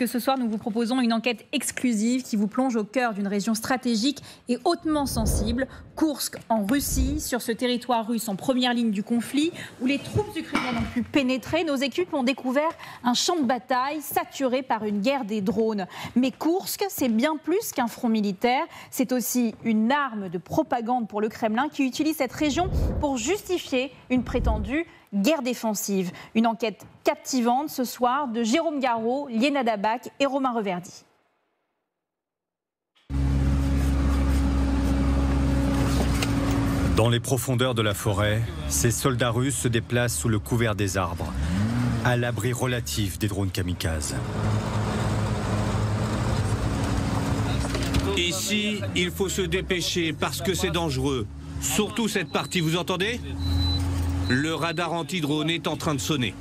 puisque ce soir, nous vous proposons une enquête exclusive qui vous plonge au cœur d'une région stratégique et hautement sensible, Koursk en Russie, sur ce territoire russe en première ligne du conflit, où les troupes ukrainiennes ont pu pénétrer. Nos équipes ont découvert un champ de bataille saturé par une guerre des drones. Mais Koursk, c'est bien plus qu'un front militaire, c'est aussi une arme de propagande pour le Kremlin qui utilise cette région pour justifier une prétendue guerre défensive. Une enquête captivante ce soir de Jérôme Garraud, Liena Dabac et Romain Reverdy. Dans les profondeurs de la forêt, ces soldats russes se déplacent sous le couvert des arbres, à l'abri relatif des drones kamikazes. Ici, il faut se dépêcher parce que c'est dangereux. Surtout cette partie, vous entendez ? Le radar anti-drone est en train de sonner.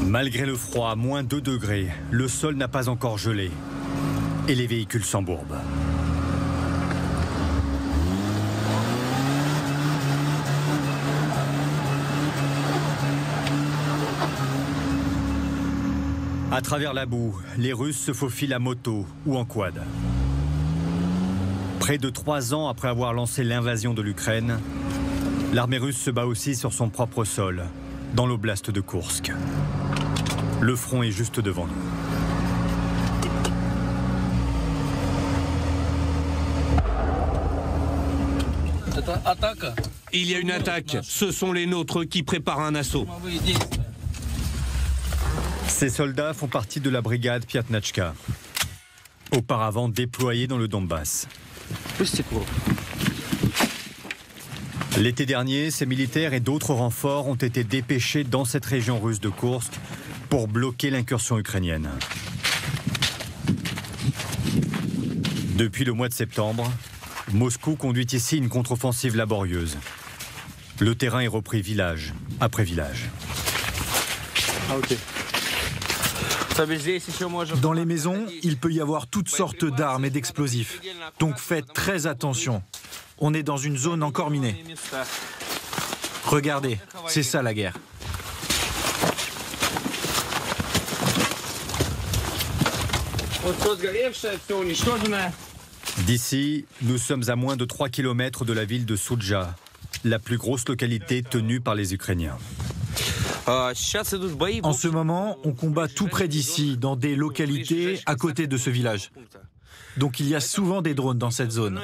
Malgré le froid, moins 2 degrés, le sol n'a pas encore gelé et les véhicules s'embourbent. À travers la boue, les Russes se faufilent à moto ou en quad. Près de 3 ans après avoir lancé l'invasion de l'Ukraine, l'armée russe se bat aussi sur son propre sol, dans l'oblast de Koursk. Le front est juste devant nous. Il y a une attaque. Ce sont les nôtres qui préparent un assaut. Ces soldats font partie de la brigade Piatnachka, auparavant déployée dans le Donbass. L'été dernier, ces militaires et d'autres renforts ont été dépêchés dans cette région russe de Koursk pour bloquer l'incursion ukrainienne. Depuis le mois de septembre, Moscou conduit ici une contre-offensive laborieuse. Le terrain est repris village après village. Dans les maisons, il peut y avoir toutes sortes d'armes et d'explosifs. Donc faites très attention. On est dans une zone encore minée. Regardez, c'est ça la guerre. D'ici, nous sommes à moins de 3 km de la ville de Soudja, la plus grosse localité tenue par les Ukrainiens. En ce moment, on combat tout près d'ici, dans des localités à côté de ce village. Donc il y a souvent des drones dans cette zone.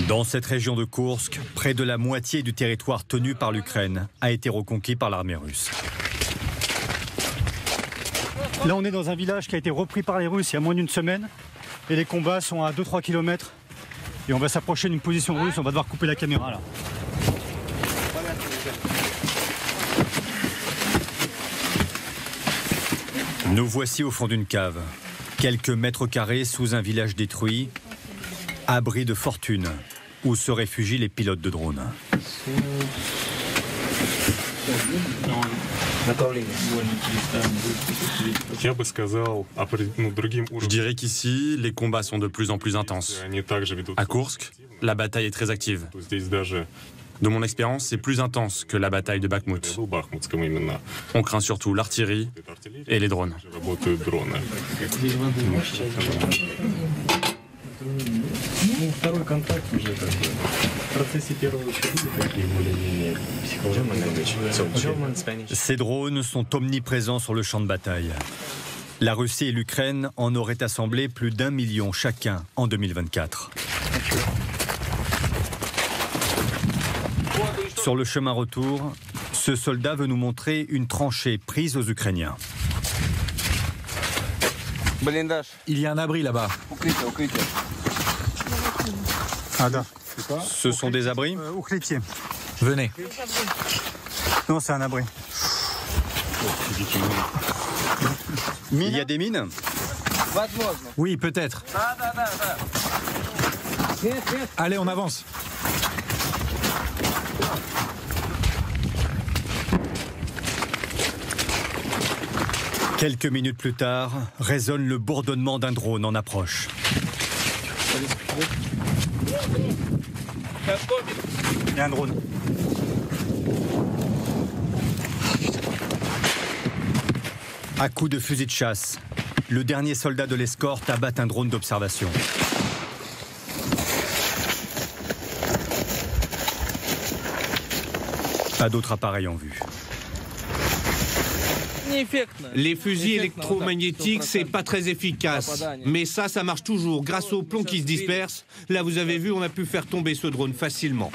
Dans cette région de Koursk, près de la moitié du territoire tenu par l'Ukraine a été reconquis par l'armée russe. Là, on est dans un village qui a été repris par les Russes il y a moins d'une semaine. Et les combats sont à 2-3 km. Et on va s'approcher d'une position russe, on va devoir couper la caméra là. Nous voici au fond d'une cave, quelques mètres carrés sous un village détruit, abri de fortune, où se réfugient les pilotes de drones. Je dirais qu'ici, les combats sont de plus en plus intenses. À Koursk, la bataille est très active. De mon expérience, c'est plus intense que la bataille de Bakhmout. On craint surtout l'artillerie et les drones. Ces drones sont omniprésents sur le champ de bataille. La Russie et l'Ukraine en auraient assemblé plus d'1 million chacun en 2024. Sur le chemin retour, ce soldat veut nous montrer une tranchée prise aux Ukrainiens. Il y a un abri là-bas. Ce sont des abris ? Venez. Non, c'est un abri. Il y a des mines ? Oui, peut-être. Allez, on avance. Quelques minutes plus tard, résonne le bourdonnement d'un drone en approche. Il y a un drone. À coups de fusil de chasse, le dernier soldat de l'escorte abat un drone d'observation. Pas d'autres appareils en vue. Les fusils électromagnétiques, c'est pas très efficace. Mais ça marche toujours. Grâce au plomb qui se disperse, là vous avez vu, on a pu faire tomber ce drone facilement.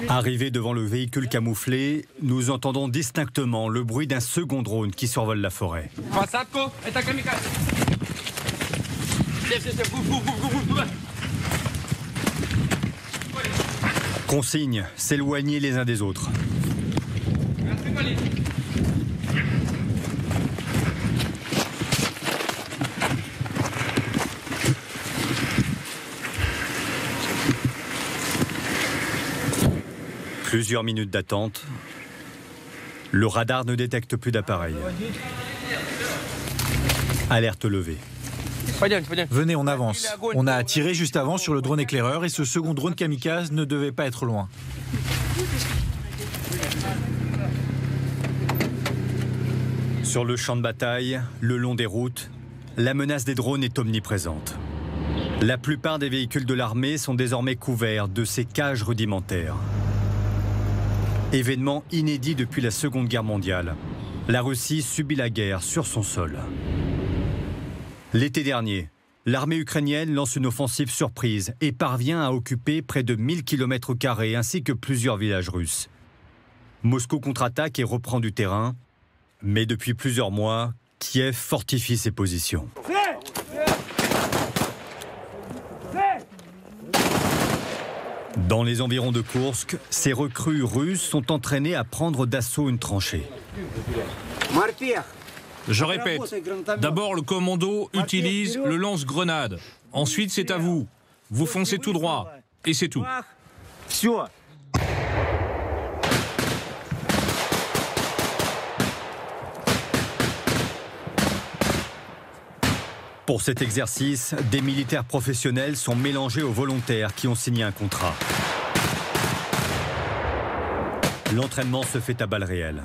Arrivés devant le véhicule camouflé, nous entendons distinctement le bruit d'un second drone qui survole la forêt. Consigne, s'éloigner les uns des autres. Plusieurs minutes d'attente. Le radar ne détecte plus d'appareil. Alerte levée. Venez, on avance. On a tiré juste avant sur le drone éclaireur et ce second drone kamikaze ne devait pas être loin. Sur le champ de bataille, le long des routes, la menace des drones est omniprésente. La plupart des véhicules de l'armée sont désormais couverts de ces cages rudimentaires. Événement inédit depuis la Seconde Guerre mondiale. La Russie subit la guerre sur son sol. L'été dernier, l'armée ukrainienne lance une offensive surprise et parvient à occuper près de 1000 km² ainsi que plusieurs villages russes. Moscou contre-attaque et reprend du terrain, mais depuis plusieurs mois, Kiev fortifie ses positions. Dans les environs de Koursk, ces recrues russes sont entraînées à prendre d'assaut une tranchée. Je répète, d'abord le commando utilise le lance-grenade. Ensuite c'est à vous. Vous foncez tout droit. Et c'est tout. Pour cet exercice, des militaires professionnels sont mélangés aux volontaires qui ont signé un contrat. L'entraînement se fait à balles réelles.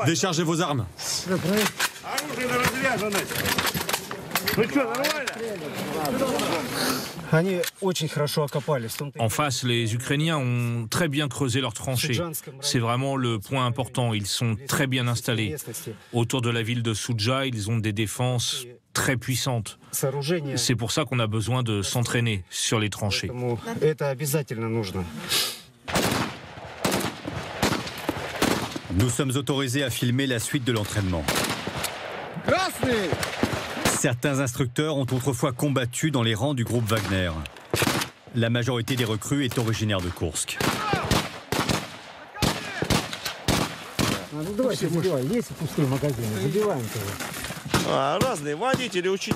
Déchargez vos armes. En face, les Ukrainiens ont très bien creusé leurs tranchées. C'est vraiment le point important. Ils sont très bien installés. Autour de la ville de Soudja, ils ont des défenses très puissantes. C'est pour ça qu'on a besoin de s'entraîner sur les tranchées. Nous sommes autorisés à filmer la suite de l'entraînement. Certains instructeurs ont autrefois combattu dans les rangs du groupe Wagner. La majorité des recrues est originaire de Koursk.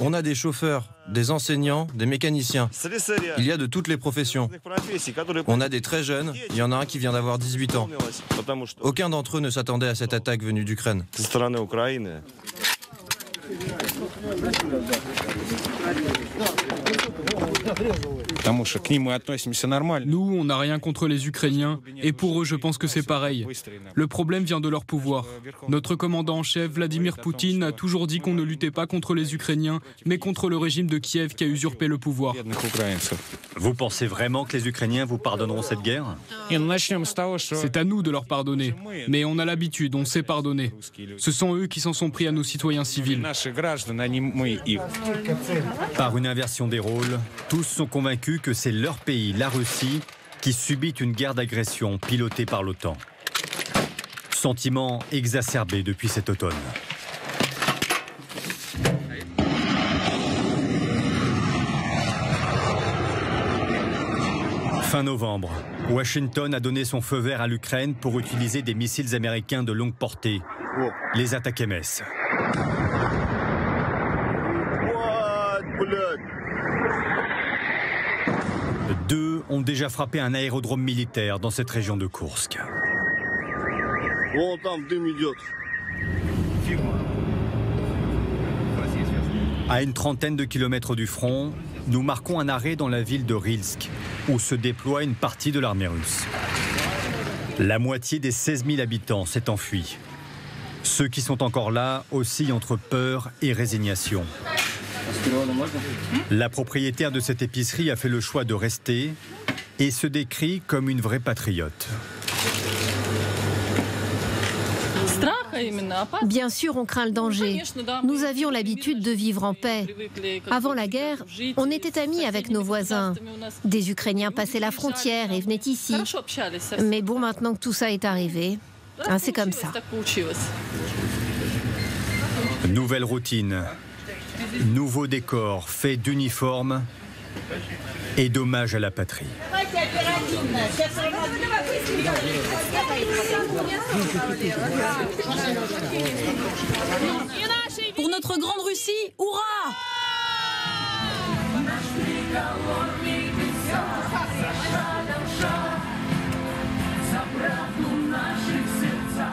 On a des chauffeurs, des enseignants, des mécaniciens. Il y a de toutes les professions. On a des très jeunes, il y en a un qui vient d'avoir 18 ans. Aucun d'entre eux ne s'attendait à cette attaque venue d'Ukraine. Nous, on n'a rien contre les Ukrainiens, et pour eux, je pense que c'est pareil. Le problème vient de leur pouvoir. Notre commandant en chef, Vladimir Poutine, a toujours dit qu'on ne luttait pas contre les Ukrainiens, mais contre le régime de Kiev qui a usurpé le pouvoir. Vous pensez vraiment que les Ukrainiens vous pardonneront cette guerre? C'est à nous de leur pardonner. Mais on a l'habitude, on sait pardonner. Ce sont eux qui s'en sont pris à nos citoyens civils. Par une inversion des rôles, tous sont convaincus que c'est leur pays, la Russie, qui subit une guerre d'agression pilotée par l'OTAN. Sentiment exacerbé depuis cet automne. Fin novembre, Washington a donné son feu vert à l'Ukraine pour utiliser des missiles américains de longue portée, les Attack-MS. Deux ont déjà frappé un aérodrome militaire dans cette région de Koursk. À une trentaine de kilomètres du front, nous marquons un arrêt dans la ville de Rilsk, où se déploie une partie de l'armée russe. La moitié des 16 000 habitants s'est enfuie. Ceux qui sont encore là oscillent entre peur et résignation. La propriétaire de cette épicerie a fait le choix de rester et se décrit comme une vraie patriote. Bien sûr, on craint le danger. Nous avions l'habitude de vivre en paix. Avant la guerre, on était amis avec nos voisins. Des Ukrainiens passaient la frontière et venaient ici. Mais bon, maintenant que tout ça est arrivé, c'est comme ça. Nouvelle routine, nouveau décor fait d'uniformes et d'hommage à la patrie. Pour notre grande Russie, hurrah!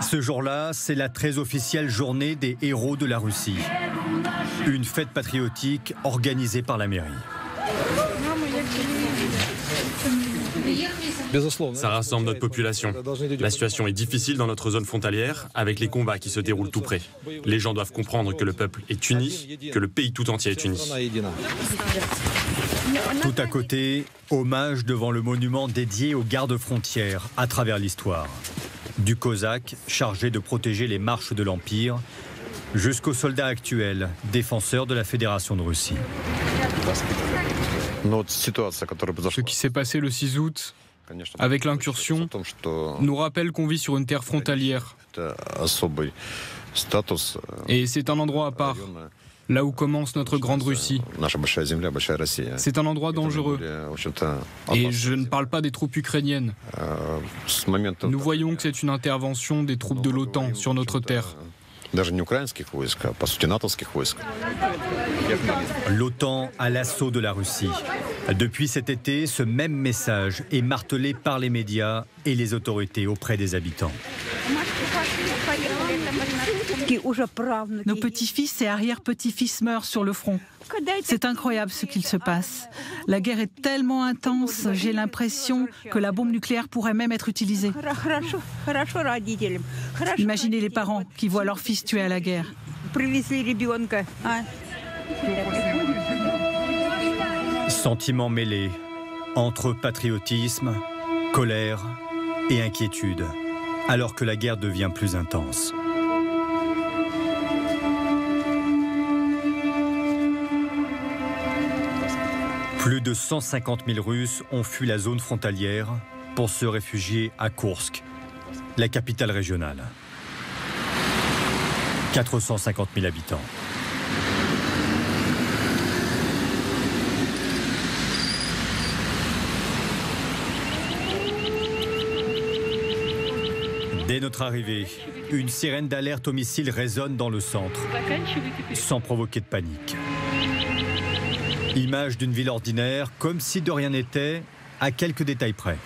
Ce jour-là, c'est la très officielle journée des héros de la Russie. Une fête patriotique organisée par la mairie. Ça rassemble notre population. La situation est difficile dans notre zone frontalière, avec les combats qui se déroulent tout près. Les gens doivent comprendre que le peuple est uni, que le pays tout entier est uni. Tout à côté, hommage devant le monument dédié aux gardes-frontières à travers l'histoire. Du cosaque, chargé de protéger les marches de l'Empire, jusqu'aux soldats actuels, défenseurs de la Fédération de Russie. Ce qui s'est passé le 6 août, avec l'incursion, nous rappelle qu'on vit sur une terre frontalière. Et c'est un endroit à part, là où commence notre grande Russie. C'est un endroit dangereux. Et je ne parle pas des troupes ukrainiennes. Nous voyons que c'est une intervention des troupes de l'OTAN sur notre terre. L'OTAN à l'assaut de la Russie. Depuis cet été, ce même message est martelé par les médias et les autorités auprès des habitants. Nos petits-fils et arrière-petits-fils meurent sur le front. C'est incroyable ce qu'il se passe. La guerre est tellement intense, j'ai l'impression que la bombe nucléaire pourrait même être utilisée. Imaginez les parents qui voient leur fils tué à la guerre. Sentiments mêlés entre patriotisme, colère et inquiétude, alors que la guerre devient plus intense. Plus de 150 000 Russes ont fui la zone frontalière pour se réfugier à Koursk, la capitale régionale. 450 000 habitants. Dès notre arrivée, une sirène d'alerte au missile résonne dans le centre, sans provoquer de panique. Image d'une ville ordinaire, comme si de rien n'était, à quelques détails près.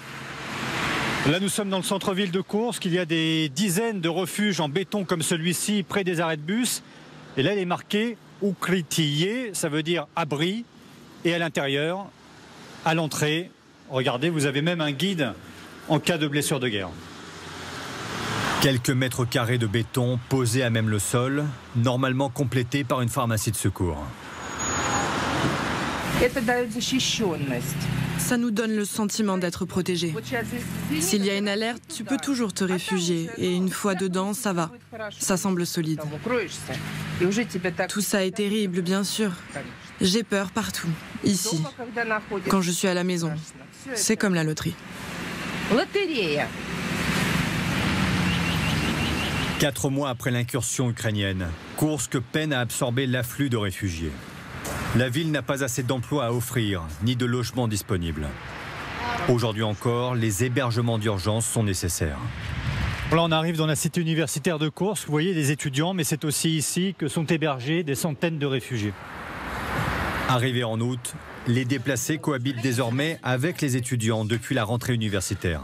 Là, nous sommes dans le centre-ville de Koursk. Il y a des dizaines de refuges en béton comme celui-ci, près des arrêts de bus. Et là, il est marqué « Ukrytiye », ça veut dire « abri ». Et à l'intérieur, à l'entrée, regardez, vous avez même un guide en cas de blessure de guerre. Quelques mètres carrés de béton posés à même le sol, normalement complétés par une pharmacie de secours. Ça nous donne le sentiment d'être protégés. S'il y a une alerte, tu peux toujours te réfugier. Et une fois dedans, ça va. Ça semble solide. Tout ça est terrible, bien sûr. J'ai peur partout, ici, quand je suis à la maison. C'est comme la loterie. 4 mois après l'incursion ukrainienne, Koursk peine à absorber l'afflux de réfugiés. La ville n'a pas assez d'emplois à offrir, ni de logements disponibles. Aujourd'hui encore, les hébergements d'urgence sont nécessaires. Là, on arrive dans la cité universitaire de Koursk. Vous voyez des étudiants, mais c'est aussi ici que sont hébergés des centaines de réfugiés. Arrivés en août, les déplacés cohabitent désormais avec les étudiants depuis la rentrée universitaire.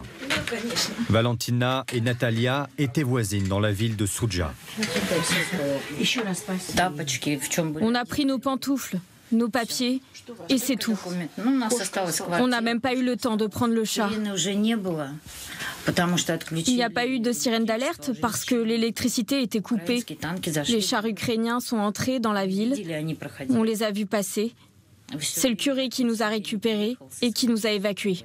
Valentina et Natalia étaient voisines dans la ville de Soudja. On a pris nos pantoufles, nos papiers, et c'est tout. On n'a même pas eu le temps de prendre le chat. Il n'y a pas eu de sirène d'alerte parce que l'électricité était coupée. Les chars ukrainiens sont entrés dans la ville. On les a vus passer. C'est le curé qui nous a récupérés et qui nous a évacués.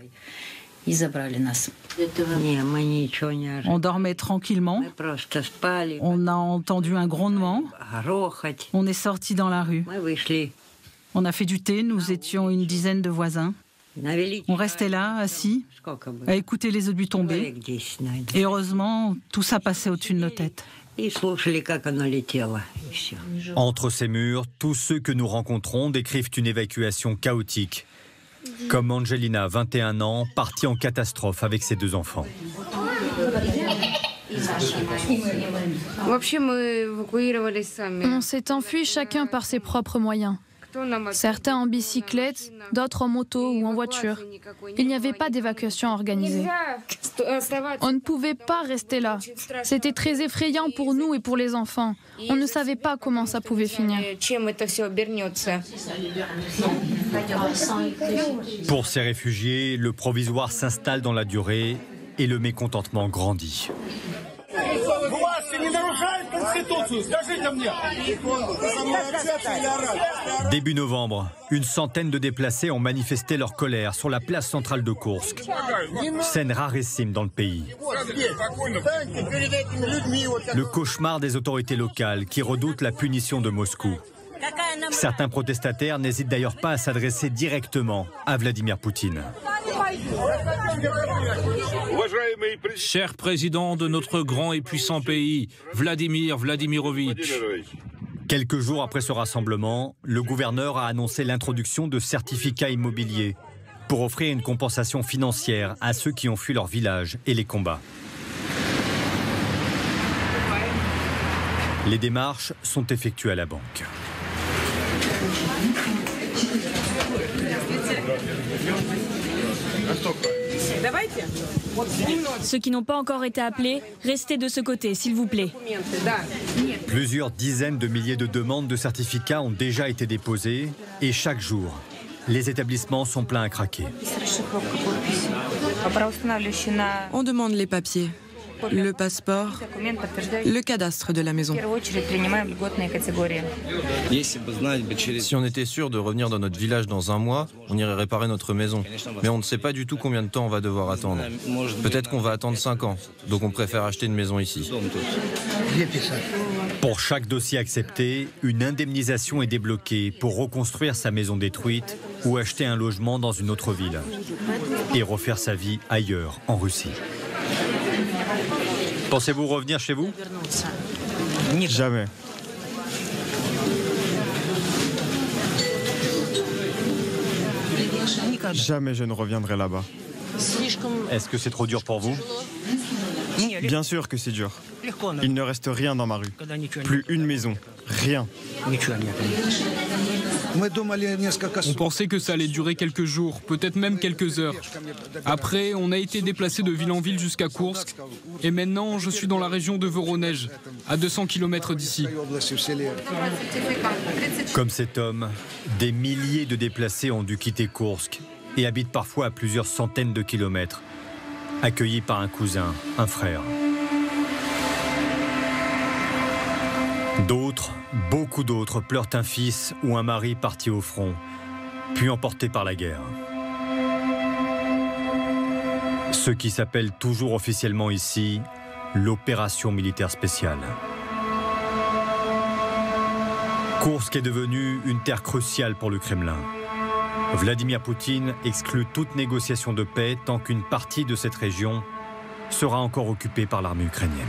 On dormait tranquillement. On a entendu un grondement. On est sortis dans la rue. On a fait du thé. Nous étions une dizaine de voisins. On restait là, assis, à écouter les obus tomber. Et heureusement, tout ça passait au-dessus de nos têtes. Entre ces murs, tous ceux que nous rencontrons décrivent une évacuation chaotique. Comme Angelina, 21 ans, partie en catastrophe avec ses 2 enfants. On s'est enfuis chacun par ses propres moyens. Certains en bicyclette, d'autres en moto ou en voiture. Il n'y avait pas d'évacuation organisée. On ne pouvait pas rester là. C'était très effrayant pour nous et pour les enfants. On ne savait pas comment ça pouvait finir. Pour ces réfugiés, le provisoire s'installe dans la durée et le mécontentement grandit. Début novembre, une centaine de déplacés ont manifesté leur colère sur la place centrale de Koursk. Scène rarissime dans le pays. Le cauchemar des autorités locales qui redoutent la punition de Moscou. Certains protestataires n'hésitent d'ailleurs pas à s'adresser directement à Vladimir Poutine. Cher président de notre grand et puissant pays, Vladimir Vladimirovitch. Quelques jours après ce rassemblement, le gouverneur a annoncé l'introduction de certificats immobiliers pour offrir une compensation financière à ceux qui ont fui leur village et les combats. Les démarches sont effectuées à la banque. Ceux qui n'ont pas encore été appelés, restez de ce côté, s'il vous plaît. Plusieurs dizaines de milliers de demandes de certificats ont déjà été déposées et chaque jour, les établissements sont pleins à craquer. On demande les papiers, le passeport, le cadastre de la maison. Si on était sûr de revenir dans notre village dans un mois, on irait réparer notre maison. Mais on ne sait pas du tout combien de temps on va devoir attendre. Peut-être qu'on va attendre 5 ans, donc on préfère acheter une maison ici. Pour chaque dossier accepté, une indemnisation est débloquée pour reconstruire sa maison détruite ou acheter un logement dans une autre ville et refaire sa vie ailleurs, en Russie. Pensez-vous revenir chez vous ? Jamais. Jamais je ne reviendrai là-bas. Est-ce que c'est trop dur pour vous ? Bien sûr que c'est dur. Il ne reste rien dans ma rue. Plus une maison. Rien. On pensait que ça allait durer quelques jours, peut-être même quelques heures. Après, on a été déplacé de ville en ville jusqu'à Koursk. Et maintenant, je suis dans la région de Voronej, à 200 km d'ici. Comme cet homme, des milliers de déplacés ont dû quitter Koursk et habitent parfois à plusieurs centaines de kilomètres, accueillis par un cousin, un frère. D'autres, beaucoup d'autres, pleurent un fils ou un mari parti au front, puis emporté par la guerre. Ce qui s'appelle toujours officiellement ici l'opération militaire spéciale. Koursk est devenue une terre cruciale pour le Kremlin. Vladimir Poutine exclut toute négociation de paix tant qu'une partie de cette région sera encore occupée par l'armée ukrainienne.